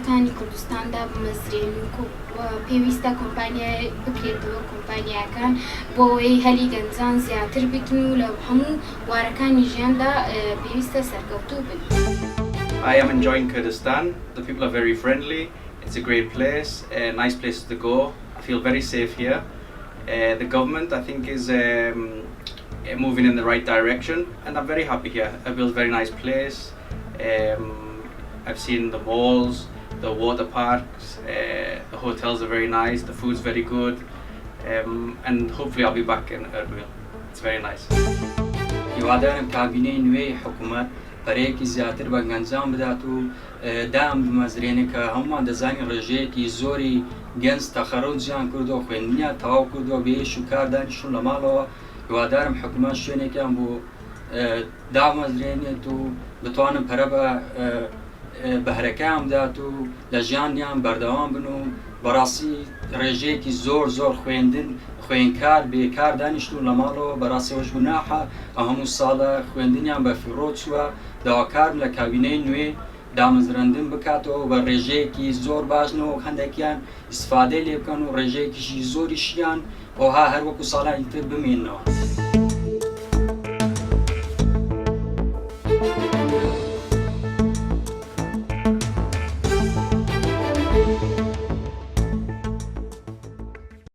شارەکانی کوردستاندا بمەزرێن و پێویستە کۆمپانیای بکرێتەوە کۆمپانیاکان بۆ ئەوەی هەلی گەنجان زیاتر بکن و لە هەموو وارەکانی ژیاندا پێویستە سەرکەوتوو بن. I am enjoying Kurdistan. The people are very friendly. It's a great place, a nice place to go. I feel very safe here. The government, I think, is moving in the right direction, and I'm very happy here. I built a very nice place. I've seen the malls, the water parks, the hotels are very nice, the food's very good, and hopefully I'll be back in Erbil. It's very nice. هیوادارم کابینەی نوێی حکوومەت پەرەیەکی زیاتر بە گەنجان بدات و دام بمەزرێنێ کە هەمومان دەزانین ڕێژەیەکی زۆری گەنج تەخەڕوجیان کردو خوێندنیان تەواو کردو بێش و کار دانیشتون لە ماڵەوە. هیوادارم حکوومەت شوێنێکیان بۆ دامەزرێنێت و بتوانن پەرە بە بەهرەکەیان بدات و لە ژیانیان بەردەوام بن و بەڕاستی ڕێژەیەکی زۆر خوێندن خوێندکار بێکار دانیشتون لە ماڵەوە بەڕاستیەوەش گوناحە ئەو هەموو ساڵە خوێندنیان بە فیڕۆ چووە داواکارم لە کابینەی نوێ دامەزراندن بکاتەوە بە ڕێژەیەکی زۆر باشنەوە هەندێکیان ئیسفادەی لێ بکەن و ڕێژەیەکیشی زۆریشیان ئەوها هەر وەکو ساڵانی تر بمێننەوە.